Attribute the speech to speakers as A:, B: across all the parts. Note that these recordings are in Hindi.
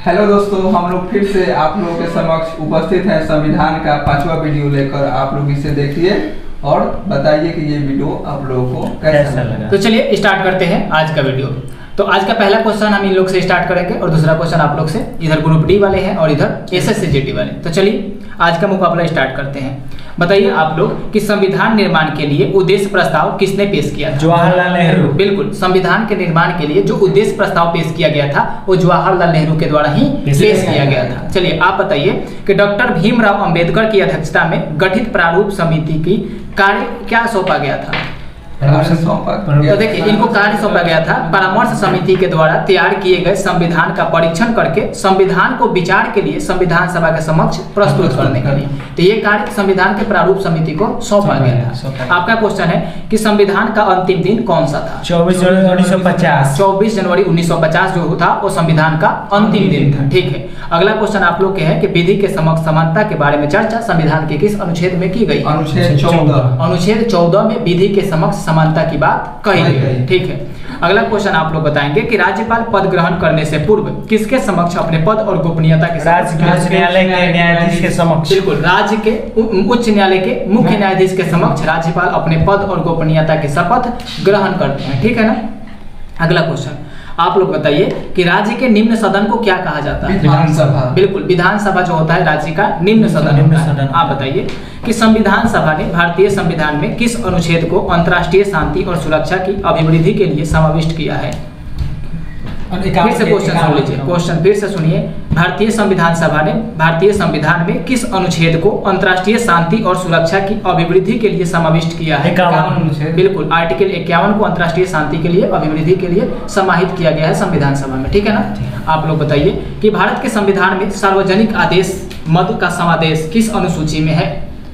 A: हेलो दोस्तों, हम लोग फिर से आप लोगों के समक्ष उपस्थित हैं संविधान का 5वां वीडियो लेकर। आप लोग इसे देखिए और बताइए कि ये वीडियो आप लोगों को कैसा लगा।
B: तो चलिए स्टार्ट करते हैं आज का वीडियो। तो आज का पहला क्वेश्चन हम इन लोग से स्टार्ट करेंगे और दूसरा क्वेश्चन आप लोग से। इधर ग्रुप डी वाले हैं और इधर एसएससी जीडी वाले। तो चलिए आज का मुकाबला स्टार्ट करते हैं। बताइए आप लोग कि संविधान निर्माण के लिए उद्देश्य प्रस्ताव किसने पेश किया था?
C: जवाहरलाल नेहरू।
B: बिल्कुल, संविधान के निर्माण के लिए जो उद्देश्य प्रस्ताव पेश किया गया था वो जवाहरलाल नेहरू के द्वारा ही पेश किया गया था। चलिए आप बताइए कि डॉक्टर भीमराव अंबेडकर की अध्यक्षता में गठित प्रारूप समिति की कार्य क्या सौंपा गया था? तो देखिए इनको कार्य सौंपा गया था परामर्श समिति के द्वारा तैयार किए गए संविधान का परीक्षण करके संविधान को विचार के लिए संविधान सभा के समक्ष प्रस्तुत करने के लिए। तो ये कार्य संविधान के प्रारूप समिति को सौंपा गया था। आपका क्वेश्चन है कि संविधान का अंतिम दिन कौन सा था?
C: 24 जनवरी 1950।
B: 24 जनवरी 1950 जो था वो संविधान का अंतिम दिन था। ठीक है, अगला क्वेश्चन आप लोग के है कि विधि के समक्ष समानता के बारे में चर्चा संविधान के किस अनुच्छेद में की गई?
A: अनुच्छेद 14।
B: अनुच्छेद 14 में विधि के समक्ष समानता की बात कही गई। ठीक है, अगला क्वेश्चन आप लोग बताएंगे कि राज्यपाल पद ग्रहण करने से पूर्व किसके समक्ष अपने पद और गोपनीयता के
C: न्यायालय के न्यायाधीश के समक्ष।
B: बिल्कुल, राज्य के उच्च न्यायालय के मुख्य न्यायाधीश के समक्ष राज्यपाल अपने पद और गोपनीयता की शपथ ग्रहण करते हैं। ठीक है ना। अगला क्वेश्चन आप लोग बताइए कि राज्य के निम्न सदन को क्या कहा जाता है?
A: विधानसभा।
B: बिल्कुल, विधानसभा जो होता है राज्य का निम्न सदन होता है। आप बताइए कि संविधान सभा ने भारतीय संविधान में किस अनुच्छेद को अंतर्राष्ट्रीय शांति और सुरक्षा की अभिवृद्धि के लिए समाविष्ट किया है? फिर से क्वेश्चन सुन लीजिए, क्वेश्चन फिर से सुनिए। भारतीय संविधान सभा ने भारतीय संविधान में किस अनुच्छेद को अंतर्राष्ट्रीय शांति और सुरक्षा की अभिवृद्धि के लिए समाविष्ट किया है?
C: 51 अनुच्छेद।
B: बिल्कुल, आर्टिकल 51 को अंतर्राष्ट्रीय शांति के लिए अभिवृद्धि के लिए समाहित किया गया है संविधान सभा में। ठीक है ना। आप लोग बताइए कि भारत के संविधान में सार्वजनिक आदेश मद का समावेश किस अनुसूची में है?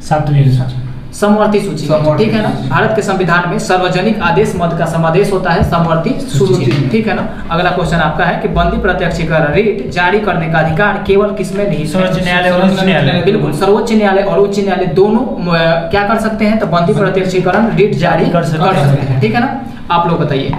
C: 7वीं
B: समवर्ती सूची। ठीक है ना। भारत के संविधान में सार्वजनिक आदेश मद का समावेश होता है समवर्ती सूची। ठीक है ना। अगला क्वेश्चन आपका है कि बंदी प्रत्यक्षीकरण रिट जारी करने का अधिकार केवल किसमें नहीं?
C: सर्वोच्च न्यायालय और उच्च न्यायालय।
B: बिल्कुल, सर्वोच्च न्यायालय और उच्च न्यायालय दोनों क्या कर सकते हैं? तो बंदी प्रत्यक्षीकरण रिट जारी कर सकते हैं। ठीक है ना। आप लोग बताइए,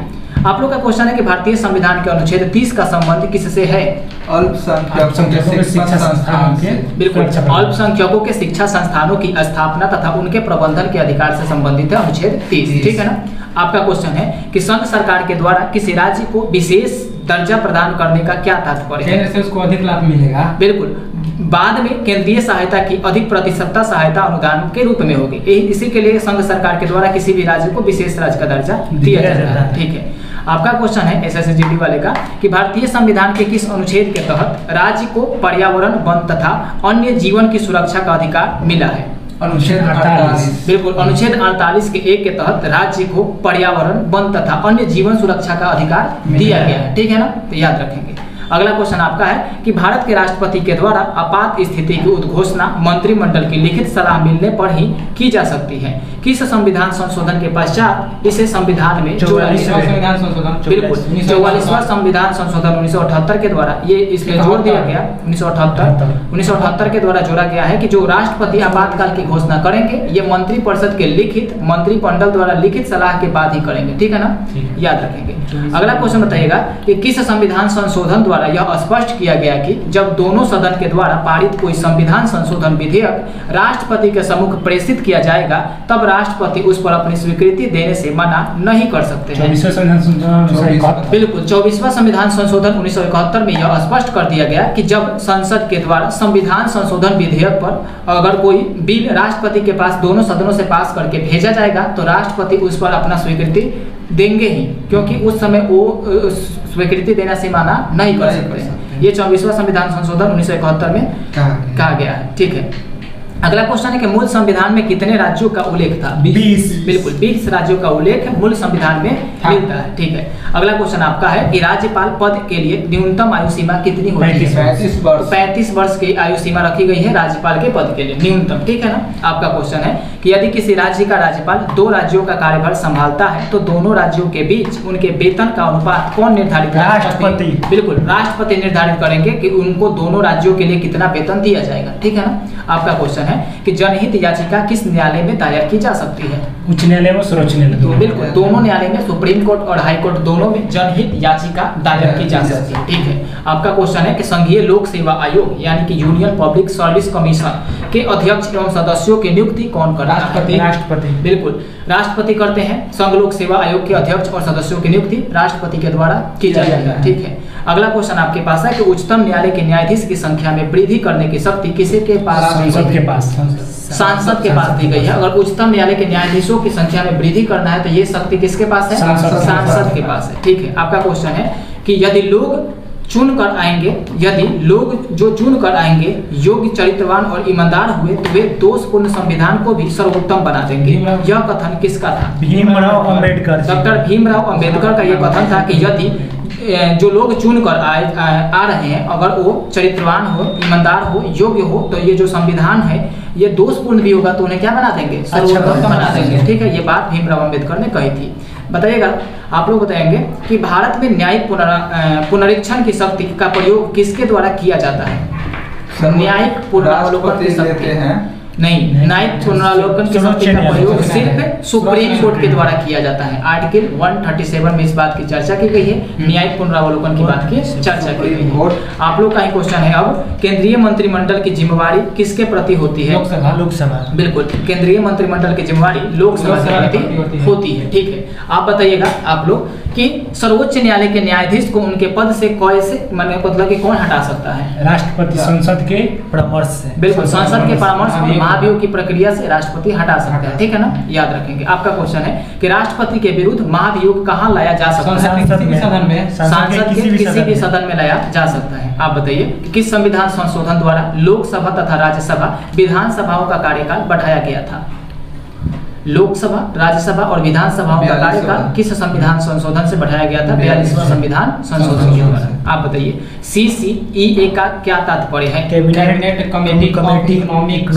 B: आप लोग का क्वेश्चन है कि भारतीय संविधान के अनुच्छेद 30 का संबंध किससे है?
A: अल्पसंख्यकों के शिक्षा संस्थानों से।
B: बिल्कुल, अल्पसंख्यकों के शिक्षा संस्थानों की स्थापना तथा उनके प्रबंधन के अधिकार से संबंधित है अनुच्छेद 30। ठीक है ना। आपका क्वेश्चन है कि संघ सरकार के द्वारा किसी राज्य को विशेष दर्जा प्रदान करने का क्या तात्पर्य है?
D: केंद्र से उसको अधिक लाभ मिलेगा।
B: बिल्कुल, बाद में केंद्रीय सहायता की अधिक प्रतिशतता सहायता अनुदान के रूप में होगी। इसी के लिए संघ सरकार के द्वारा किसी भी राज्य को विशेष राज्य का दर्जा दिया जाता है। ठीक है, आपका क्वेश्चन है एसएससी जीडी वाले का कि भारतीय संविधान के किस अनुच्छेद के तहत राज्य को पर्यावरण, वन तथा अन्य जीवन की सुरक्षा का अधिकार मिला है?
A: अनुच्छेद 48।
B: बिल्कुल, अनुच्छेद 48 के 1 के तहत राज्य को पर्यावरण, वन तथा अन्य जीवन सुरक्षा का अधिकार दिया गया है। ठीक है ना। तो याद रखेंगे। अगला क्वेश्चन आपका है कि भारत के राष्ट्रपति के द्वारा आपात स्थिति की उद्घोषणा मंत्रिमंडल की लिखित सलाह मिलने पर ही की जा सकती है। किस संविधान संशोधन के पश्चात इसे संविधान में जोड़ा गया? बिल्कुल, 44वां संविधान संशोधन 1978 के द्वारा ये इसमें जोड़ दिया गया। 1978 के द्वारा जोड़ा गया है कि जो राष्ट्रपति आपातकाल की घोषणा करेंगे ये मंत्रिपरिषद के लिखित मंत्रिमंडल द्वारा लिखित सलाह के बाद ही करेंगे। ठीक है ना। याद रखेंगे। अगला क्वेश्चन बताइएगा कि किस संविधान संशोधन द्वारा यह स्पष्ट किया गया कि जब दोनों सदन के द्वारा पारित कोई संविधान संशोधन विधेयक राष्ट्रपति के सम्मुख प्रेषित किया जाएगा तब राष्ट्रपति उस पर अपनी स्वीकृति देने से मना नहीं कर सकते हैं? बिल्कुल, 24वां संविधान संशोधन 1971 में यह स्पष्ट कर दिया गया कि जब संसद के द्वारा संविधान संशोधन विधेयक पर अगर कोई बिल राष्ट्रपति के पास दोनों सदनों से पास करके भेजा जाएगा तो राष्ट्रपति उस पर अपना स्वीकृति देंगे ही, क्योंकि उस समय वो स्वीकृति देना से माना नहीं कर सकते। ये 24वां संविधान संशोधन 1971 में कहा गया है। ठीक है। अगला क्वेश्चन है कि मूल संविधान में कितने राज्यों का उल्लेख था?
C: 20।
B: बिल्कुल, 20 राज्यों का उल्लेख मूल संविधान में मिलता है। ठीक है। अगला क्वेश्चन आपका है कि राज्यपाल पद के लिए न्यूनतम आयु सीमा कितनी होती है?
A: 35 वर्ष।
B: 35 वर्ष की आयु सीमा रखी गई है राज्यपाल के पद के लिए न्यूनतम। ठीक है ना। आपका क्वेश्चन है कि यदि किसी राज्य का राज्यपाल 2 राज्यों का कार्यभार संभालता है तो दोनों राज्यों के बीच उनके वेतन का अनुपात कौन निर्धारित करेगा?
C: राष्ट्रपति।
B: बिल्कुल, राष्ट्रपति निर्धारित करेंगे कि उनको दोनों राज्यों के लिए कितना वेतन दिया जाएगा। ठीक है ना। आपका क्वेश्चन है कि जनहित याचिका किस न्यायालय में दायर की जा सकती है?
C: उच्च न्यायालय में, सर्वोच्च न्यायालय।
B: तो बिल्कुल, दोनों न्यायालय में, सुप्रीम कोर्ट और हाई कोर्ट दोनों में जनहित याचिका दायर की जा सकती है। ठीक है। आपका क्वेश्चन है कि संघीय लोक सेवा आयोग यानी कि यूनियन पब्लिक सर्विस कमीशन के अध्यक्ष एवं सदस्यों की नियुक्ति कौन करता है?
C: राष्ट्रपति।
B: बिल्कुल, राष्ट्रपति करते हैं। संघ लोक सेवा आयोग के अध्यक्ष और सदस्यों की नियुक्ति राष्ट्रपति के द्वारा की जाएगी। ठीक है, अगला क्वेश्चन आपके पास है कि उच्चतम न्यायालय के न्यायाधीश की संख्या में वृद्धि करने की शक्ति किसी के पास?
C: सांसद के पास।
B: सांसद के पास दी गई है। अगर उच्चतम न्यायालय के न्यायाधीशों की संख्या में वृद्धि करना है तो ये शक्ति किसके पास है? सांसद के पास है। ठीक है, आपका क्वेश्चन है कि यदि लोग चुन कर आएंगे योग्य, चरित्रवान और ईमानदार हुए तो वे दोषपूर्ण संविधान को भी सर्वोत्तम बना देंगे। यह कथन किसका था?
C: भीमराव अम्बेडकर।
B: डॉक्टर भीमराव अम्बेडकर का यह कथन था कि यदि जो लोग चुन कर आ रहे हैं अगर वो चरित्रवान हो, ईमानदार हो, योग्य हो तो ये जो संविधान है ये दोषपूर्ण भी होगा तो उन्हें क्या बना देंगे? सर्वोत्तम बना देंगे। ठीक है, ये बात भीमराव अम्बेडकर ने कही थी। बताइएगा, आप लोग बताएंगे कि भारत में न्यायिक पुनरीक्षण की शक्ति का प्रयोग किसके द्वारा किया जाता है? न्यायिक पुनरावलोकन की शक्ति नहीं, न्यायिक पुनरावलोकन की शक्ति का प्रयोग सिर्फ सुप्रीम कोर्ट के द्वारा किया जाता है। आर्टिकल 137 में इस बात की चर्चा की गई है, न्यायिक पुनरावलोकन की बात की चर्चा की गई है। आप लोग का ही क्वेश्चन है अब, केंद्रीय मंत्रिमंडल की जिम्मेवारी किसके प्रति होती है?
C: लोकसभा।
B: बिल्कुल, केंद्रीय मंत्रिमंडल की जिम्मेवारी लोकसभा के प्रति होती है। ठीक है, आप बताइएगा आप लोग कि सर्वोच्च न्यायालय के न्यायाधीश को उनके पद से कैसे, मतलब कि कौन हटा सकता है?
C: राष्ट्रपति संसद के परामर्श से।
B: बिल्कुल, संसद के परामर्श महाभियोग की प्रक्रिया से राष्ट्रपति हटा सकता है। ठीक है ना, याद रखेंगे। आपका क्वेश्चन है कि राष्ट्रपति के विरुद्ध महाभियोग कहाँ लाया जा सकता है?
C: संसद के
B: किसी भी सदन में लाया जा सकता है। आप बताइए किस संविधान संशोधन द्वारा लोकसभा तथा राज्यसभा विधानसभाओं का कार्यकाल बढ़ाया गया था? लोकसभा, राज्यसभा और विधानसभाओं का कार्यकाल किस संविधान संशोधन से बढ़ाया गया था? 42वां संविधान संशोधन के द्वारा। आप बताइए CCEA का क्या तात्पर्य है?
C: Cabinet committee economic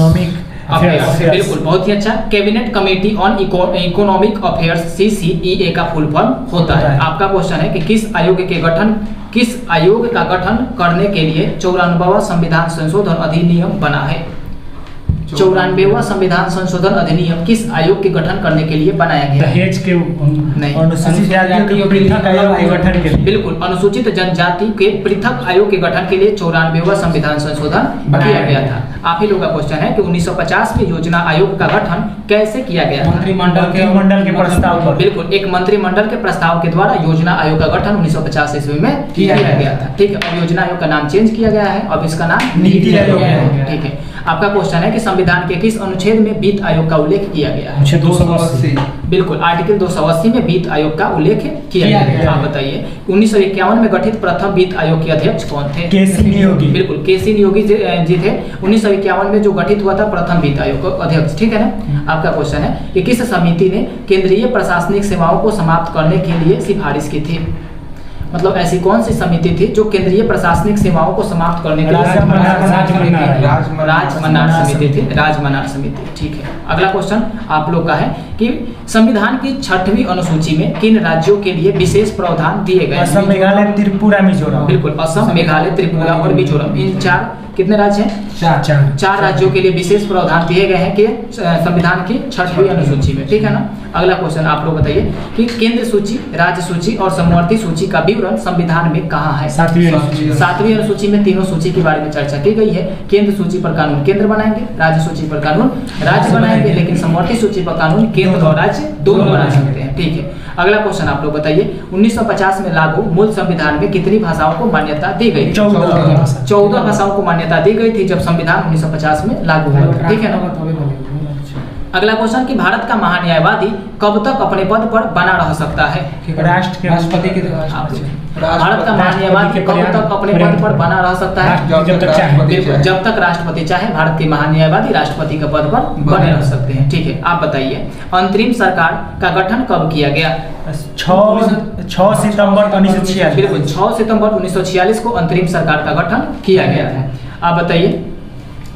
C: affairs.
B: बिल्कुल, बहुत ही अच्छा। Cabinet committee on economic affairs CCEA का फुल फॉर्म होता है। आपका क्वेश्चन है कि किस आयोग का गठन करने के लिए 94वां संविधान संशोधन अधिनियम बना है? 94वां संविधान संशोधन अधिनियम किस आयोग के गठन करने के लिए बनाया गया?
C: दहेज के अनुसूचित जाति के पृथक आयोग के गठन के लिए।
B: बिल्कुल, अनुसूचित जनजाति के पृथक आयोग के गठन के लिए 94वां संविधान संशोधन किया गया था। आप ही लोग का क्वेश्चन है कि 1950 में योजना आयोग का गठन कैसे किया गया?
C: मंत्रिमंडल के प्रस्ताव पर।
B: बिल्कुल, एक मंत्रिमंडल के प्रस्ताव के द्वारा योजना आयोग का गठन 1950 ईस्वी में किया गया था। ठीक है, अब योजना आयोग का नाम चेंज किया गया है, अब इसका नाम नीति आयोग है। ठीक है, आपका क्वेश्चन है कि संविधान के किस अनुच्छेद में वित्त आयोग का उल्लेख किया गया है?
C: 280।
B: बिल्कुल, आर्टिकल 280 में वित्त आयोग का उल्लेख किया गया है। आप बताइए 1951 में गठित प्रथम वित्त आयोग के अध्यक्ष कौन थे?
C: केसी नियोगी।
B: बिल्कुल, केसी नियोगी जी थे। 1951 में जो गठित हुआ था प्रथम वित्त आयोग का अध्यक्ष। ठीक है ना, आपका क्वेश्चन है कि किस समिति ने केंद्रीय प्रशासनिक सेवाओं को समाप्त करने के लिए सिफारिश की थी? मतलब ऐसी कौन सी समिति थी जो केंद्रीय प्रशासनिक सेवाओं को समाप्त करने के लिए? राजमन्नार समिति थी, राजमन्नार समिति। ठीक है, अगला क्वेश्चन आप लोग का है कि संविधान की 6वीं अनुसूची में किन राज्यों के लिए विशेष प्रावधान दिए गए?
C: असम, मेघालय, त्रिपुरा, मिजोरम।
B: बिल्कुल, असम, मेघालय, त्रिपुरा और मिजोरम, इन कितने राज्य हैं? चार राज्यों के लिए विशेष प्रावधान दिए गए हैं कि संविधान की 6वीं अनुसूची में। ठीक है ना, अगला क्वेश्चन आप लोग बताइए कि केंद्र सूची, राज्य सूची और समवर्ती सूची का विवरण संविधान में कहाँ है? 7वीं अनुसूची में तीनों सूची के बारे में चर्चा की गई है। केंद्र सूची पर कानून केंद्र बनाएंगे, राज्य सूची पर कानून राज्य बनाएंगे, लेकिन समवर्ती सूची पर कानून केंद्र और राज्य दोनों बना सकते हैं। ठीक है, अगला क्वेश्चन आप लोग बताइए 1950 में लागू मूल संविधान में कितनी भाषाओं को मान्यता दी गई? 14 भाषाओं को मान्यता दी गई थी जब संविधान 1950 में लागू हुआ था। ठीक है ना, अगला क्वेश्चन कि भारत का महान्यायवादी कब तक अपने पद पर बना रह सकता है?
C: राष्ट्रपति के
B: भारत का महान्यायवादी कब तक अपने पद पर बना रह सकता है? जब तक राष्ट्रपति चाहे भारत के महान्यायवादी राष्ट्रपति के पद पर बने रह सकते हैं। ठीक है, आप बताइए अंतरिम सरकार का गठन कब किया गया?
C: 6 सितंबर 1946।
B: बिल्कुल, 6 सितंबर 1946 को अंतरिम सरकार का गठन किया गया था। आप बताइए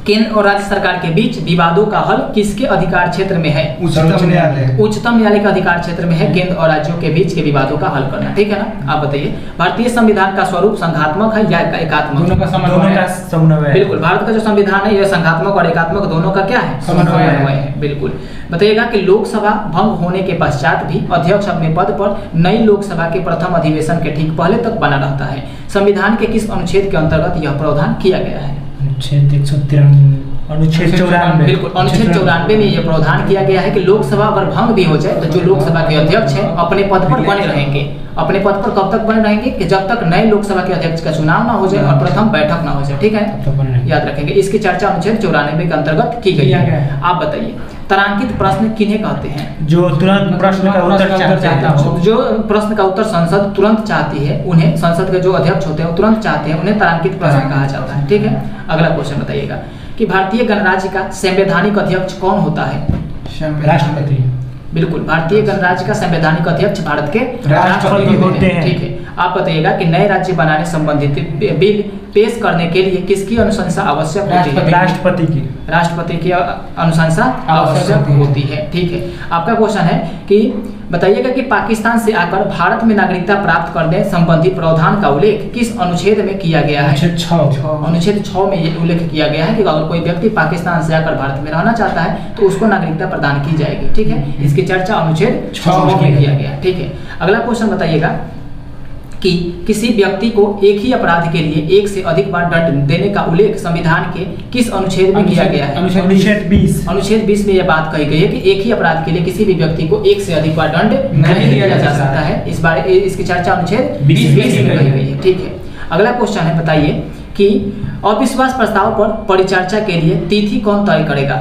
B: केंद्र और राज्य सरकार के बीच विवादों का हल किसके अधिकार क्षेत्र में है?
A: उच्चतम न्यायालय।
B: उच्चतम न्यायालय का अधिकार क्षेत्र में है केंद्र और राज्यों के बीच के विवादों का हल करना। ठीक है ना? आप बताइए, भारतीय संविधान का स्वरूप संघात्मक है या एकात्मक?
C: दोनों का समन्वय है।
B: बिल्कुल, भारत का जो संविधान है यह संघात्मक और एकात्मक दोनों का क्या है?
C: समन्वय
B: है। बिल्कुल। बताइएगा कि लोकसभा भंग होने के पश्चात भी अध्यक्ष अपने पद पर नई लोकसभा के प्रथम अधिवेशन के ठीक पहले तक बना रहता है। संविधान के किस अनुच्छेद के अंतर्गत यह प्रावधान किया गया है?
C: अनुच्छेद 193, अनुच्छेद 94।
B: बिल्कुल, अनुच्छेद 94 में यह प्रावधान किया गया है कि लोकसभा अगर भंग भी हो जाए तो जो लोकसभा के अध्यक्ष है अपने पद पर बने रहेंगे। अपने पद पर कब तक बने रहेंगे? कि जब तक नए लोकसभा के अध्यक्ष का चुनाव ना हो जाए और प्रथम बैठक ना हो जाए। ठीक है, याद रखेंगे। इसकी चर्चा अनुच्छेद 94 के अंतर्गत की गई है। आप बताइए, तारांकित प्रश्न किन्हें कहते हैं?
C: जो तुरंत प्रश्न का उत्तर चाहता हो।
B: जो प्रश्न का उत्तर संसद तुरंत चाहती है, उन्हें संसद के जो अध्यक्ष होते हैं वो तुरंत चाहते हैं, उन्हें तारांकित प्रश्न कहा जाता है। ठीक है, अगला क्वेश्चन बताइएगा कि भारतीय गणराज्य का संवैधानिक अध्यक्ष कौन होता है?
C: राष्ट्रपति।
B: बिल्कुल, भारतीय गणराज्य का संवैधानिक अध्यक्ष भारत के
C: राष्ट्रपति होते हैं।
B: ठीक है, आप बताइएगा कि नए राज्य बनाने संबंधित बिल पेश करने के लिए किसकी अनुशंसा आवश्यक होती है? राष्ट्रपति की अनुशंसा आवश्यक होती है। ठीक है, आपका क्वेश्चन है कि बताइएगा कि पाकिस्तान से आकर भारत में नागरिकता प्राप्त करने संबंधी प्रावधान का उल्लेख किस अनुच्छेद में किया गया है? अनुच्छेद 6 में ये उल्लेख किया गया है कि अगर कोई व्यक्ति पाकिस्तान से आकर भारत में रहना चाहता है तो उसको नागरिकता प्रदान की जाएगी। ठीक है, इसकी चर्चा अनुच्छेद 6 में किया गया। ठीक है, अगला क्वेश्चन बताइएगा कि किसी व्यक्ति को एक ही अपराध के लिए एक से अधिक बार दंड देने का उल्लेख संविधान के किस अनुच्छेद में किया गया है?
C: अनुच्छेद 20।
B: अनुच्छेद 20 में यह बात कही गई है कि एक ही अपराध के लिए किसी भी व्यक्ति को एक से अधिक बार दंड नहीं दिया जा सकता है। इस बारे इसकी चर्चा अनुच्छेद 20 में कही गई है। ठीक है, अगला क्वेश्चन है, बताइए कि अविश्वास प्रस्ताव पर परिचर्चा के लिए तिथि कौन तय करेगा?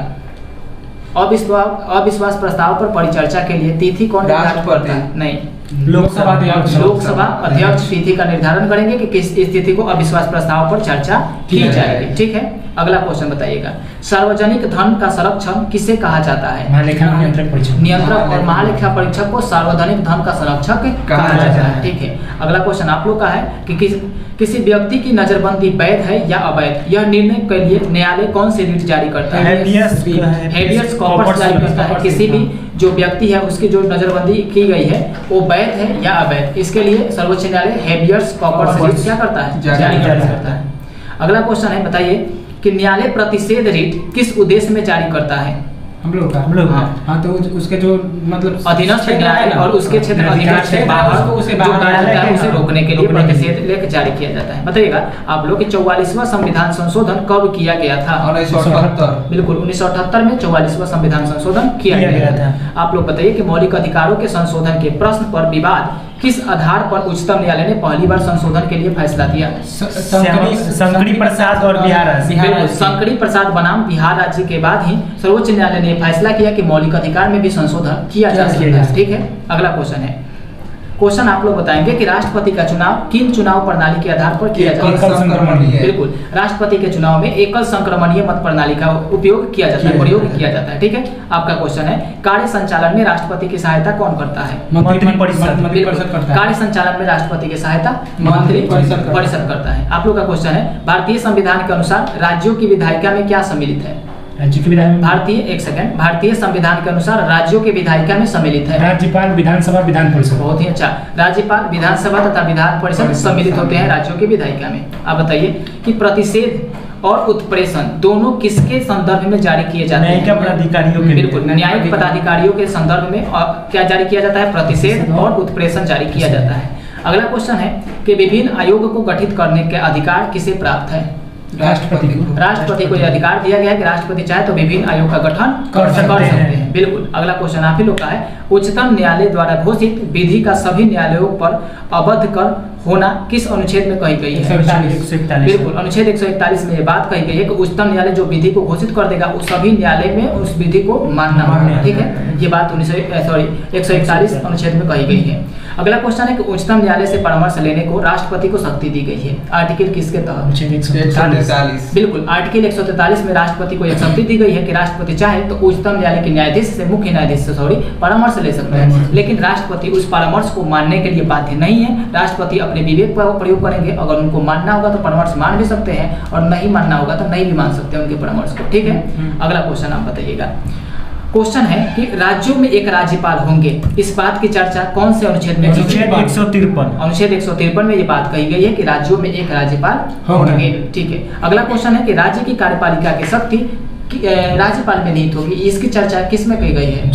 B: अविश्वास प्रस्ताव पर परिचर्चा के लिए तिथि कौन निर्धारित करता है? नहीं, लोकसभा अध्यक्ष तिथि का निर्धारण करेंगे कि किस तिथि को अविश्वास प्रस्ताव पर चर्चा की जाएगी। ठीक है, अगला क्वेश्चन बताइएगा, सार्वजनिक धन का संरक्षण किसे कहा जाता है? नियंत्रक और महालेखा परीक्षक को सार्वजनिक धन का संरक्षक कहा जाता है। ठीक है, अगला क्वेश्चन आप लोग का है कि किसी व्यक्ति की नजरबंदी वैध है या अवैध, यह निर्णय के लिए न्यायालय कौन सी रीट जारी करता है? हेबियस कॉर्पस जारी करता है। किसी भी जो व्यक्ति है उसकी जो नजरबंदी की गई है वो वैध है या अवैध, इसके लिए सर्वोच्च न्यायालय हेबियस कॉर्पस रीट क्या करता है? जारी करता है। अगला क्वेश्चन है, बताइए कि न्यायालय प्रतिषेध रीट किस उद्देश्य में जारी करता है?
C: हम लोग हाँ, तो उसके जो मतलब
B: अधीनस्थ न्यायालय और उसके क्षेत्र अधिकार से बाहर उसे रोकने के लिए प्रतिषेध लेख जारी किया जाता है। बताइएगा आप लोग कि 44वां संविधान संशोधन कब किया गया था?
A: 1978।
B: बिल्कुल, 1978 में 44वां संविधान संशोधन किया गया था। आप लोग बताइए कि मौलिक अधिकारों के संशोधन के प्रश्न पर विवाद किस आधार पर उच्चतम न्यायालय ने पहली बार संशोधन के लिए फैसला दिया?
C: शंकरी प्रसाद और बिहार राज्य।
B: शंकरी प्रसाद बनाम बिहार राज्य के बाद ही सर्वोच्च न्यायालय ने फैसला किया कि मौलिक अधिकार में भी संशोधन किया जा सकता है। ठीक है, अगला क्वेश्चन है, क्वेश्चन आप लोग बताएंगे कि राष्ट्रपति का चुनाव किन चुनाव प्रणाली के आधार पर किया जाता है? बिल्कुल, राष्ट्रपति के चुनाव में एकल संक्रमणीय मत प्रणाली का उपयोग किया जाता है, प्रयोग किया जाता है। ठीक है, आपका क्वेश्चन है, कार्य संचालन में राष्ट्रपति की सहायता कौन करता है?
C: मंत्रिपरिषद करता है।
B: कार्य संचालन में राष्ट्रपति की सहायता मंत्रिपरिषद करता है। आप लोग का क्वेश्चन है, भारतीय संविधान के अनुसार राज्यों की विधायिका में क्या सम्मिलित है? भारतीय संविधान के अनुसार राज्यों के विधायिका में सम्मिलित है
C: राज्यपाल, विधानसभा, विधान परिषद।
B: बहुत ही अच्छा, राज्यपाल, विधानसभा तथा विधान परिषद सम्मिलित होते हैं राज्यों के विधायिका में। आप बताइए कि प्रतिषेध और उत्प्रेषण दोनों किसके संदर्भ में जारी किए जाते हैं?
C: न्यायिक पदाधिकारियों के।
B: बिल्कुल, न्यायिक पदाधिकारियों के संदर्भ में क्या जारी किया जाता है? प्रतिषेध और उत्प्रेषण जारी किया जाता है। अगला क्वेश्चन है कि विभिन्न आयोग को गठित करने के अधिकार किसे प्राप्त है? राष्ट्रपति को यह अधिकार दिया गया है कि राष्ट्रपति चाहे तो विभिन्न आयोग का गठन कर सकते हैं। बिल्कुल, अगला क्वेश्चन आप ही लोग का है, उच्चतम न्यायालय द्वारा घोषित विधि का सभी न्यायालयों पर अवध कर होना किस अनुच्छेद में कही गई है?
C: 141।
B: बिल्कुल, अनुच्छेद 141 में यह बात कही गई है कि उच्चतम न्यायालय जो विधि को घोषित कर देगा उस सभी न्यायालय में उस विधि को मानना होगा। ठीक है, ये बात 141 अनुच्छेद में कही गई है। अगला क्वेश्चन है कि उच्चतम न्यायालय से परामर्श लेने को राष्ट्रपति को शक्ति दी गई है। आर्टिकल किसके तहत?
A: 143।
B: बिल्कुल, आर्टिकल 143 में राष्ट्रपति को एक शक्ति दी गई है कि राष्ट्रपति चाहे तो उच्चतम न्यायालय के न्यायाधीश से, मुख्य न्यायाधीश से परामर्श ले सकते हैं, लेकिन राष्ट्रपति उस परामर्श को मानने के लिए बाध्य नहीं है। राष्ट्रपति अपने विवेक पर प्रयोग करेंगे, अगर उनको मानना होगा तो परामर्श मान भी सकते हैं और नहीं मानना होगा तो नहीं भी मान सकते उनके परामर्श को। ठीक है, अगला क्वेश्चन आप बताइएगा। क्वेश्चन है कि राज्यों में एक राज्यपाल होंगे, इस बात की चर्चा कौन से अनुच्छेद में?
C: अनुच्छेद 153।
B: अनुच्छेद 153 में ये बात कही गई है कि राज्यों में एक राज्यपाल होंगे। ठीक है, अगला क्वेश्चन है कि राज्य की कार्यपालिका की शक्ति राज्यपाल में निहित होगी, इसकी चर्चा किस में की गई है?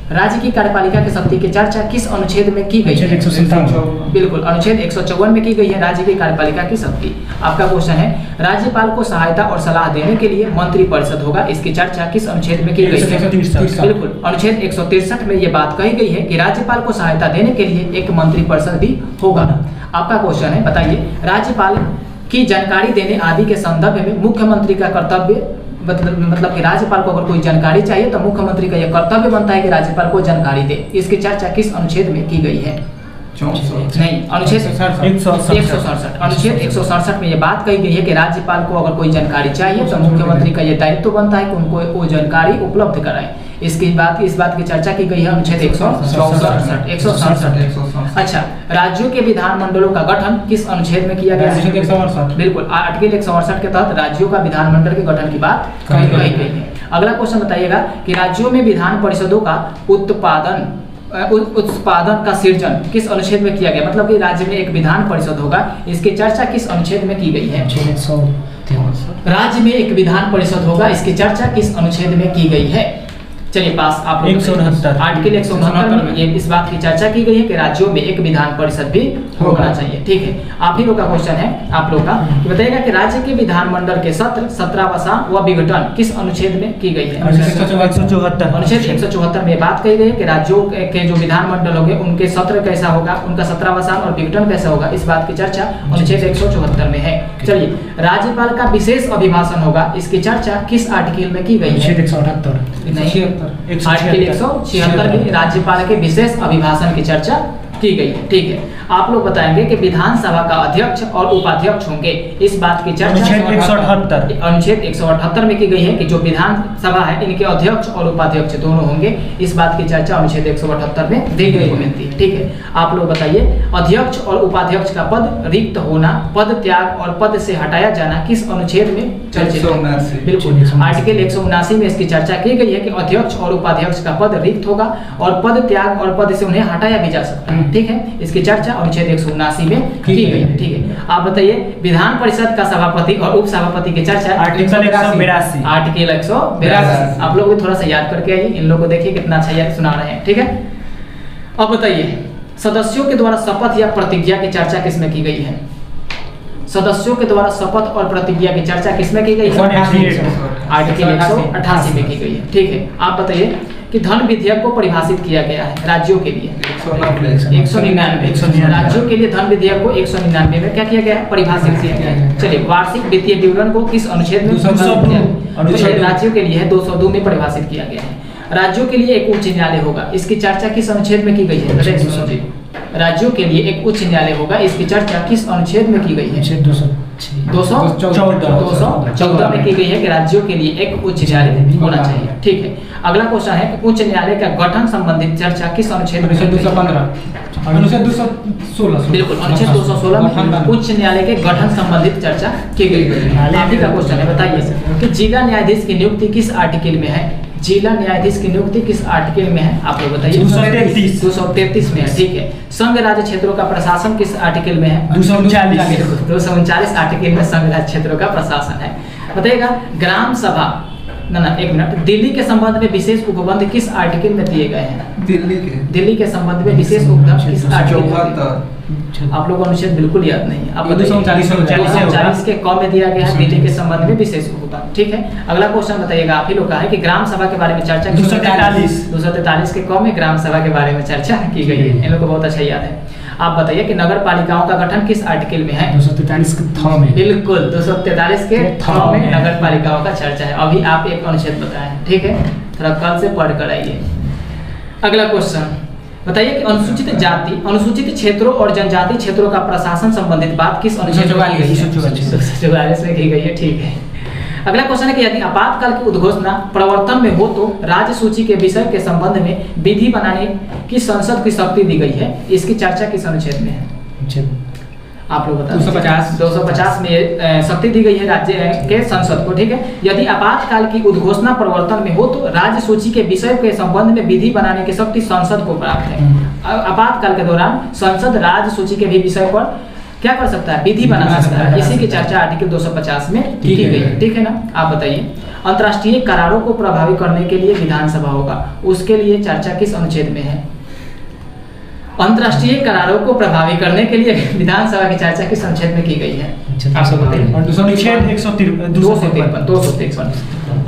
B: राज्य की कार्यपालिका की शक्ति की चर्चा किस अनुच्छेद में की गई है?
C: 157।
B: बिल्कुल, अनुच्छेद 154 में की गई है राज्य की कार्यपालिका की शक्ति। आपका क्वेश्चन है राज्यपाल को सहायता और सलाह देने के लिए मंत्रिपरिषद होगा, इसकी चर्चा किस अनुच्छेद में की गई है?
C: 163।
B: बिल्कुल, अनुच्छेद 163 में ये बात कही गई है कि राज्यपाल को सहायता देने के लिए एक मंत्रिपरिषद भी होगा। आपका क्वेश्चन है, बताइए राज्यपाल की जानकारी देने आदि के संदर्भ में मुख्यमंत्री का कर्तव्य, मतलब कि राज्यपाल को अगर कोई जानकारी चाहिए तो मुख्यमंत्री का यह कर्तव्य बनता है कि राज्यपाल को जानकारी दे। इसकी चर्चा किस अनुच्छेद में की गई है?
A: 64।
B: नहीं, अनुच्छेद 167। अनुच्छेद 167 में ये बात कही गई है कि राज्यपाल को अगर कोई जानकारी चाहिए तो मुख्यमंत्री का यह दायित्व बनता है कि उनको वो जानकारी उपलब्ध कराए। इस बात की चर्चा की गई है अनुच्छेद 167। अच्छा, राज्यों के विधानमंडलों का गठन किस अनुच्छेद में किया गया है?
C: 168।
B: बिल्कुल, आर्टिकल 168 के तहत राज्यों का विधानमंडल के गठन की बात कही गई है। अगला क्वेश्चन बताइएगा कि राज्यों में विधान परिषदों का उत्पादन का सृजन किस अनुच्छेद में किया गया? मतलब कि राज्य में एक विधान परिषद होगा, इसकी चर्चा किस अनुच्छेद में की गई है? राज्य में एक विधान परिषद होगा, इसकी चर्चा किस अनुच्छेद में की गई है? चलिए पास आप लोग।
C: 169।
B: आर्टिकल 169 में ये इस बात की चर्चा की गई है कि राज्यों में एक विधान परिषद भी होना चाहिए। ठीक है, आप ही लोग का क्वेश्चन है आप लोग का कि बताइएगा कि राज्य के विधानमंडल के सत्र 17वां व विघटन किस अनुच्छेद में की गई है? अनुच्छेद 174 में बात कही गई है कि राज्यों के जो विधानमंडल होंगे उनके सत्र कैसा होगा, उनका 17वां साल और विघटन कैसा होगा, इस बात की चर्चा अनुच्छेद 174 में है। चलिए, राज्यपाल का विशेष अभिभाषण होगा, इसकी चर्चा किस आर्टिकल में की गई है?
C: 178।
B: आर्टिकल 176 में राज्यपाल के विशेष अभिभाषण की चर्चा की गई है। ठीक है, आप लोग बताएंगे कि विधानसभा का अध्यक्ष और उपाध्यक्ष होंगे, इस बात की चर्चा अनुच्छेद 178 में की गई है कि जो विधानसभा है इनके अध्यक्ष और उपाध्यक्ष दोनों होंगे, इस बात की चर्चा अनुच्छेद 178 में देखने को मिलती है। ठीक है, आप लोग बताइए अध्यक्ष और उपाध्यक्ष का पद रिक्त होना, पद त्याग और पद से हटाया जाना किस अनुच्छेद में चर्चित है? बिल्कुल, आर्टिकल 179 में इसकी चर्चा की गई है कि अध्यक्ष और उपाध्यक्ष का पद रिक्त होगा और पद त्याग और पद से उन्हें हटाया भी जा सकता है। ठीक है, इसकी चर्चा अनुच्छेद 179 में की गई है। ठीक है, आप बताइए विधान परिषद का सभापति और उप सभापति की चर्चा
C: आर्टिकल 182।
B: आर्टिकल 182 आप लोग भी थोड़ा सा याद करके आइए, इन लोगों को देखिए कितना अच्छा याद सुना रहे हैं। ठीक है, अब बताइए सदस्यों के द्वारा शपथ या प्रतिज्ञा की चर्चा किसमें की गई है? सदस्यों के द्वारा शपथ और प्रतिज्ञा की चर्चा किसमें की गई है? आर्टिकल 188 में की गई है। ठीक है, आप बताइए कि धन विधेयक को परिभाषित किया गया है राज्यों के लिए 199 राज्यों के लिए धन विधेयक को 199 में क्या किया गया है? परिभाषित किया गया है। चलिए, वार्षिक वित्तीय विवरण को किस अनुच्छेद में? राज्यों के लिए है 202 में परिभाषित किया गया है। राज्यों के लिए एक उच्च न्यायालय होगा, इसकी चर्चा किस अनुच्छेद में की गई है? राज्यों के लिए एक उच्च न्यायालय होगा, इसकी चर्चा किस अनुच्छेद में की गई है? 214 में की गई है कि राज्यों के लिए एक उच्च न्यायालय होना चाहिए। ठीक है, अगला क्वेश्चन है कि उच्च न्यायालय का गठन संबंधित चर्चा किस अनुच्छेद में?
C: 216।
B: बिल्कुल, अनुच्छेद 216 में उच्च न्यायालय के गठन संबंधित चर्चा की गई। आप ही का क्वेश्चन है, बताइए कि जिला न्यायाधीश की नियुक्ति किस आर्टिकल में है? जिला न्यायाधीश की नियुक्ति किस आर्टिकल में है? आप लोग बताइए। 233 में है। ठीक है, संघ राज्य क्षेत्रों का प्रशासन किस आर्टिकल में है? 239 आर्टिकल में संघ राज्य क्षेत्रों का प्रशासन है। बताइएगा ग्राम सभा एक मिनट, दिल्ली के संबंध में विशेष उपबंध किस आर्टिकल में दिए गए हैं? दिल्ली के संबंध में विशेष उपबंध किस आर्टिकल? आप लोगों को अनुच्छेद बिल्कुल याद नहीं है। आप 239 के क में दिया गया है दिल्ली के संबंध में विशेष उपबंध। ठीक है, अगला क्वेश्चन बताइएगा आप ही लोग का है कि ग्राम सभा के बारे में चर्चा 243 के क में ग्राम सभा के बारे में चर्चा की गई है। इन लोग को बहुत अच्छा याद है। आप बताइए कि नगर पालिकाओं का गठन किस आर्टिकल में है?
C: 243 के थ में।
B: बिल्कुल, 243 के थ में नगर पालिकाओं का चर्चा है। अभी आप एक अनुच्छेद बताएं। ठीक है, थोड़ा कल से पढ़ कर आइए। अगला क्वेश्चन, बताइए कि अनुसूचित जाति, अनुसूचित क्षेत्रों और जनजाति क्षेत्रों का प्रशासन संबंधित बात किस अनुच्छेद में की गई है? 244 में की गई है। ठीक है। अगला क्वेश्चन है कि यदि आपातकाल की उद्घोषणा प्रवर्तन में हो तो राज्य सूची के विषय के संबंध में विधि बनाने की संसद की शक्ति दी गई है, इसकी चर्चा किस अनुच्छेद में है? आप लोग बताओ। 250 में शक्ति दी गई है राज्य के संसद को। ठीक है। यदि आपातकाल की उद्घोषणा प्रवर्तन में हो तो राज्य सूची के विषय के संबंध में विधि बनाने की शक्ति संसद को प्राप्त है। आपातकाल के दौरान संसद राज्य सूची के भी विषय पर क्या कर सकता है? विधि बना सकता है। इसी की चर्चा आर्टिकल 250 में की गई है। ठीक है ना। आप बताइए अंतर्राष्ट्रीय करारों को प्रभावी करने के लिए विधानसभा होगा, उसके लिए चर्चा किस अनुच्छेद में है? अंतर्राष्ट्रीय करारों को प्रभावी करने के लिए विधानसभा की चर्चा किस अनुच्छेद में की गई है? आप सब बताइए। 253।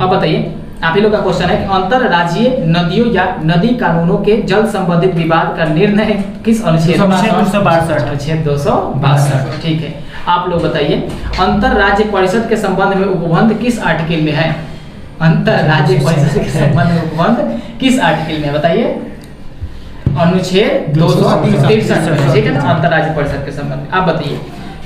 B: अब बताइए आप ही लोग का क्वेश्चन है कि अंतरराज्यीय नदियों या नदी कानूनों के जल संबंधित विवाद का निर्णय किस अनुच्छेद? अनुच्छेद 262। ठीक है। आप लोग बताइए अंतरराज्य परिषद के संबंध में उपबंध किस आर्टिकल में है? अंतरराज्य परिषद के संबंध में उपबंध किस आर्टिकल में? बताइए। अनुच्छेद 263। ठीक है ना। अंतरराज्य परिषद के संबंध में आप बताइए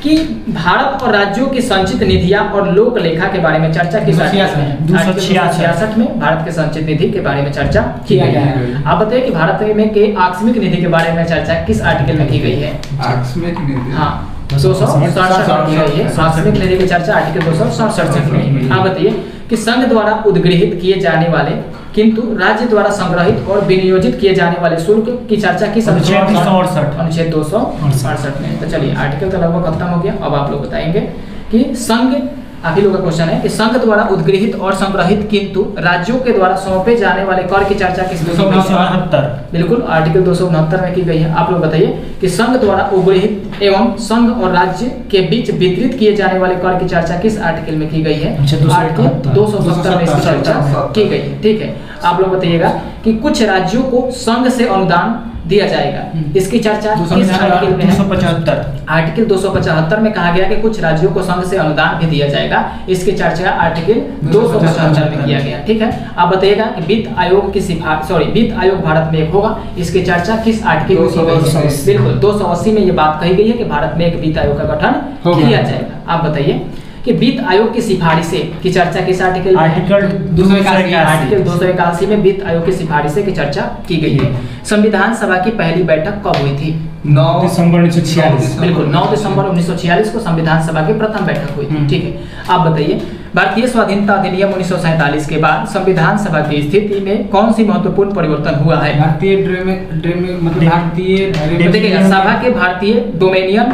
B: कि भारत और राज्यों की संचित निधियां और लोक लेखा के बारे में चर्चा किस आर्टिकल में है? 266 में भारत के संचित निधि के बारे में चर्चा की गई है। आप बताइए कि भारत में के आकस्मिक निधि के बारे में चर्चा किस आर्टिकल में की गई है?
A: आकस्मिक निधि,
B: हाँ 267 में की गई है। आकस्मिक निधि की चर्चा आर्टिकल 267 में। आप बताइए कि संघ द्वारा उद्गृहित किए जाने वाले किंतु राज्य द्वारा संग्रहित और विनियोजित किए जाने वाले शुल्क की चर्चा किस अनुच्छेद 268 में? तो चलिए आर्टिकल तो लगभग खत्म हो गया। अब आप लोग बताएंगे कि संघ, आप ही लोग का क्वेश्चन है कि संघ द्वारा उद्गृहित और संग्रहित किंतु राज्यों के द्वारा सौंपे जाने वाले कर की चर्चा किस?
C: 269।
B: बिल्कुल आर्टिकल 269 में की गई है। आप लोग बताइए कि संघ द्वारा उद्गृहित एवं संघ और राज्य के बीच वितरित किए जाने वाले कर की चर्चा किस आर्टिकल में की गई है? आर्टिकल 270 में इसकी चर्चा की गई है। ठीक है। आप लोग बताइएगा कि कुछ राज्यों को संघ से अनुदान दिया जाएगा, इसकी चर्चा किस आर्टिकल में है?
C: 275।
B: आर्टिकल 275 में कहा गया कि कुछ राज्यों को संघ से अनुदान भी दिया जाएगा, इसकी चर्चा आर्टिकल 275 में किया गया। ठीक है। आप बताइएगा कि वित्त आयोग की वित्त आयोग भारत में एक होगा, इसकी चर्चा किस आर्टिकल में की गई है? बिल्कुल 280 में ये बात कही गई है कि भारत में एक वित्त आयोग का गठन किया जाएगा। आप बताइए कि वित्त आयोग की सिफारिशें की चर्चा किस आर्टिकल में?
C: आर्टिकल
B: 281 में वित्त आयोग की सिफारिशें की चर्चा की गई है। संविधान सभा की पहली बैठक कब हुई थी?
A: 9 दिसंबर 1946।
B: बिल्कुल 9 दिसंबर 1946 को संविधान सभा की प्रथम बैठक हुई थी। ठीक है। आप बताइए भारतीय स्वाधीनता अधिनियम 1947 के बाद संविधान सभा की स्थिति में कौन सी महत्वपूर्ण परिवर्तन हुआ है?
C: भारतीय
B: सभा के भारतीय डोमेनियन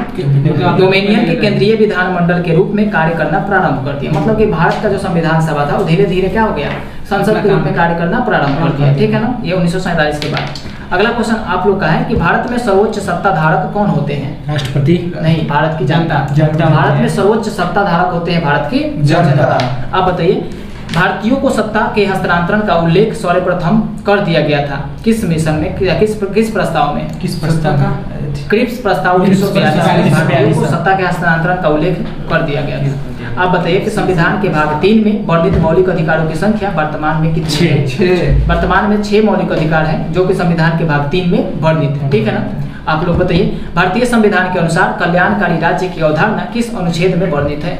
B: के केंद्रीय विधानमंडल के रूप में कार्य करना प्रारंभ कर दिया। मतलब कि भारत का जो संविधान सभा था वो धीरे धीरे क्या हो गया? संसद के रूप में कार्य करना प्रारंभ कर दिया। ठीक है ना। ये 1947 के बाद। अगला क्वेश्चन आप लोग का है कि भारत में सर्वोच्च सत्ता धारक कौन होते हैं?
C: राष्ट्रपति
B: नहीं, भारत की जनता। भारत में सर्वोच्च सत्ता धारक होते हैं भारत की जनता। आप बताइए भारतीयों को सत्ता के हस्तांतरण का उल्लेख सर्वप्रथम कर दिया गया था किस मिशन में, किस प्रस्ताव में?
C: किस प्रस्ताव का?
B: क्रिप्स प्रस्ताव 1942 भारतीयों को सत्ता के हस्तांतरण का उल्लेख कर दिया गया था। आप बताइए कि संविधान के भाग 3 में वर्णित मौलिक अधिकारों की संख्या वर्तमान में कितनी है? वर्तमान में 6 मौलिक अधिकार हैं जो कि संविधान के भाग 3 में वर्णित है। ठीक है ना। आप लोग बताइए भारतीय संविधान के अनुसार कल्याणकारी राज्य की अवधारणा किस अनुच्छेद में वर्णित है?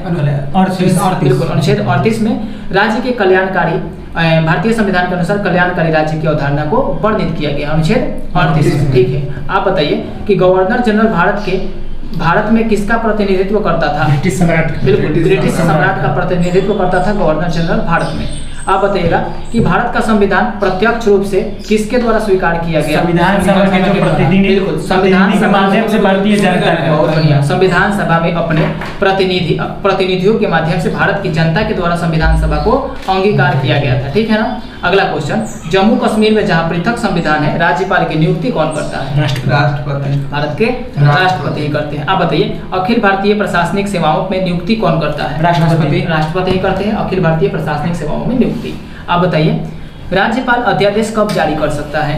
B: बिल्कुल अनुच्छेद 38 में राज्य के कल्याणकारी, भारतीय संविधान के अनुसार कल्याणकारी राज्य की अवधारणा को वर्णित किया गया अनुच्छेद 38 में। ठीक है। आप बताइए कि गवर्नर जनरल भारत में किसका प्रतिनिधित्व करता था?
C: ब्रिटिश सम्राट।
B: बिल्कुल ब्रिटिश सम्राट का प्रतिनिधित्व करता था गवर्नर जनरल भारत में। आप बताइएगा कि भारत का संविधान प्रत्यक्ष रूप से किसके द्वारा स्वीकार किया गया?
C: संविधान सभा के जो प्रतिनिधि,
B: संविधान के माध्यम से
C: भारतीय जनता ने।
B: बहुत बढ़िया। संविधान सभा में अपने प्रतिनिधियों के माध्यम से भारत की जनता के द्वारा संविधान सभा को अंगीकार किया गया था। ठीक है ना। अगला क्वेश्चन, जम्मू कश्मीर में जहाँ पृथक संविधान है राज्यपाल की नियुक्ति कौन करता है?
A: राष्ट्रपति।
B: भारत के राष्ट्रपति ही करते हैं। आप बताइए अखिल भारतीय प्रशासनिक सेवाओं में नियुक्ति कौन करता है? राष्ट्रपति ही करते हैं अखिल भारतीय प्रशासनिक सेवाओं में नियुक्ति। आप बताइए राज्यपाल अध्यादेश कब जारी कर सकता है?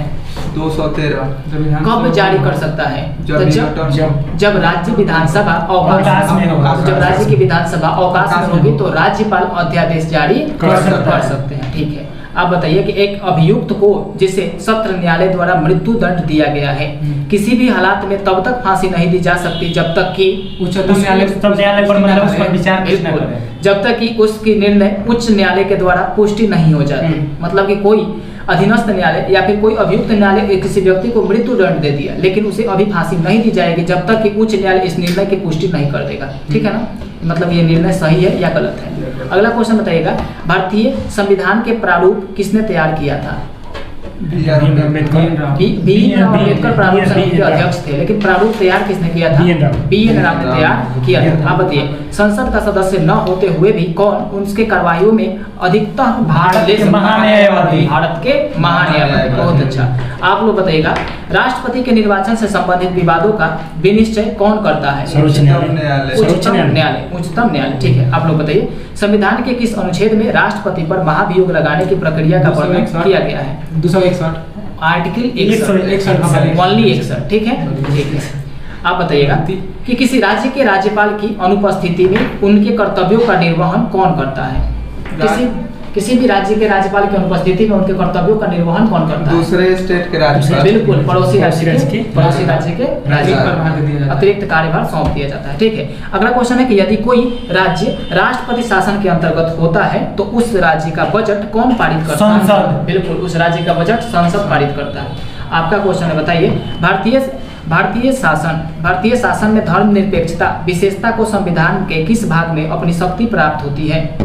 A: 213।
B: कब जारी कर सकता है? जब राज्य विधानसभा अवकाश में होगा। जब राज्य की विधानसभा अवकाश में होगी तो राज्यपाल अध्यादेश जारी कर सकते हैं। ठीक है। आप बताइए कि एक अभियुक्त को जिसे सत्र न्यायालय द्वारा मृत्यु दंड दिया गया है, किसी भी हालात में तब तक फांसी नहीं दी जा सकती जब तक कि
C: उच्चतम न्यायालय पर मतलब उस पर विचार न करे,
B: जब तक कि उसकी निर्णय उच्च न्यायालय के द्वारा पुष्टि नहीं हो जाती। मतलब कि कोई अधीनस्थ न्यायालय या फिर कोई अभियुक्त न्यायालय किसी व्यक्ति को मृत्यु दंड दे दिया, लेकिन उसे अभी फांसी नहीं दी जाएगी जब तक कि उच्च न्यायालय इस निर्णय की पुष्टि नहीं कर देगा। ठीक है ना, मतलब ये निर्णय सही है या गलत है। अगला क्वेश्चन बताइएगा, भारतीय संविधान के प्रारूप किसने तैयार किया था?
A: BR
B: अम्बेडकर प्रारूप समिति के अध्यक्ष थे, लेकिन प्रारूप तैयार किसने किया था? BN राव ने तैयार किया था। आप बताइए, संसद का सदस्य न होते हुए भी कौन उनके कार्यवाहियों में अधिकतम भाग ले सकता है? भारत के महान्यायवादी। बहुत अच्छा। आप लोग बताइएगा, राष्ट्रपति के निर्वाचन से संबंधित विवादों का विनिश्चय कौन करता है?
A: उच्चतम
B: न्यायालय। ठीक है, आप लोग बताइए, संविधान के किस अनुच्छेद में राष्ट्रपति पर महाभियोग लगाने की प्रक्रिया का वर्णन किया गया है?
C: 261
B: आर्टिकल 161 ओनली 61। ठीक है, ठीक है। आप बताइएगा कि किसी राज्य के राज्यपाल की अनुपस्थिति में उनके कर्तव्यों का निर्वहन कौन करता है? किसी भी राज्य के राज्यपाल की अनुपस्थिति में उनके कर्तव्यों का निर्वहन कौन करता है?
A: दूसरे स्टेट के राज्यपाल।
B: बिल्कुल, पड़ोसी राज्य के राज्यपाल अतिरिक्त कार्यभार सौंप दिया जाता है। ठीक है, अगला क्वेश्चन है कि यदि कोई राज्य राष्ट्रपति शासन के अंतर्गत होता है तो उस राज्य का बजट कौन पारित करता है?
C: संसद।
B: बिल्कुल, उस राज्य का बजट संसद पारित करता है। आपका क्वेश्चन है, बताइए, भारतीय शासन में धर्मनिरपेक्षता विशेषता को संविधान के किस भाग में अपनी शक्ति प्राप्त होती है?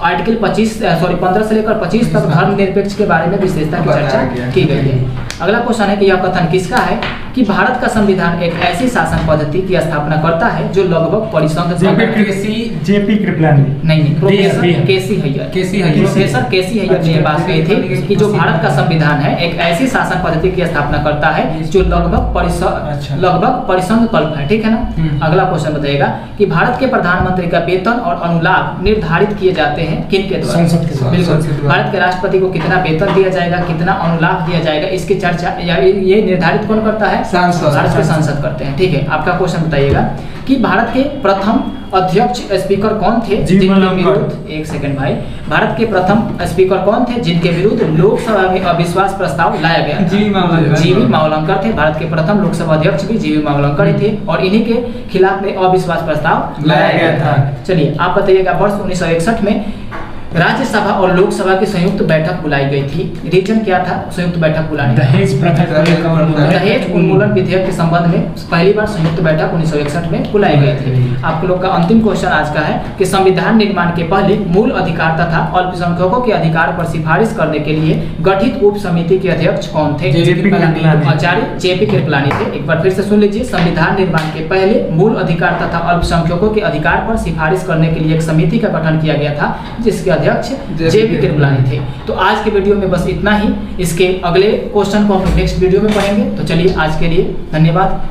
B: आर्टिकल 15 से लेकर 25 तक धर्मनिरपेक्ष के बारे में विशेषता की चर्चा की गई है। अगला क्वेश्चन है कि यह कथन किसका है कि भारत का संविधान एक ऐसी शासन पद्धति की स्थापना करता है जो लगभग परिसंघ
C: जेपी कृपलानी
B: नहीं, प्रोफेसर केसी हैयर ने यह बात कही थी कि जो भारत का संविधान है एक ऐसी शासन पद्धति की स्थापना करता है जो लगभग परिसंघ कल्प है। ठीक है ना। अगला क्वेश्चन बताइएगा कि भारत के प्रधानमंत्री का वेतन और अनुलाभ निर्धारित किए जाते हैं किनके द्वारा?
C: संसद के द्वारा।
B: बिल्कुल, भारत के राष्ट्रपति को कितना वेतन दिया जाएगा, कितना अनुलाभ दिया जाएगा, इसकी चर्चा या ये निर्धारित कौन करता है? भारत के सांसद करते हैं। ठीक है, आपका क्वेश्चन बताइएगा कि भारत के प्रथम अध्यक्ष स्पीकर कौन थे जिनके विरुद्ध, एक सेकंड भाई, भारत के प्रथम स्पीकर कौन थे जिनके विरुद्ध लोकसभा में अविश्वास प्रस्ताव लाया गया? जीवी मावलंकर थे। भारत के प्रथम लोकसभा अध्यक्ष भी जीवी मावलंकर ही थे और इन्हीं के खिलाफ में अविश्वास प्रस्ताव लाया गया था। चलिए, आप बताइएगा, वर्ष 1961 में राज्यसभा और लोकसभा की संयुक्त बैठक बुलाई गई थी। रीजन क्या था संयुक्त बैठक बुलाने? दहेज उन्मूलन विधेयक के संबंध में पहली बार संयुक्त बैठक 1961 में बुलाई गई थी। आप लोग का अंतिम क्वेश्चन आज का है कि संविधान निर्माण के पहले मूल अधिकार तथा अल्पसंख्यकों के अधिकार पर सिफारिश करने के लिए गठित उप समिति के अध्यक्ष कौन थे? आचार्य जेपी कृपलानी थे। एक बार फिर से सुन लीजिए, संविधान निर्माण के पहले मूल अधिकार तथा अल्पसंख्यकों के अधिकार पर सिफारिश करने के लिए एक समिति का गठन किया गया था जिसके अध्यक्ष जेपी कृपलानी थे। तो आज के वीडियो में बस इतना ही। इसके अगले क्वेश्चन को हम नेक्स्ट वीडियो में पढ़ेंगे। तो चलिए, आज के लिए धन्यवाद।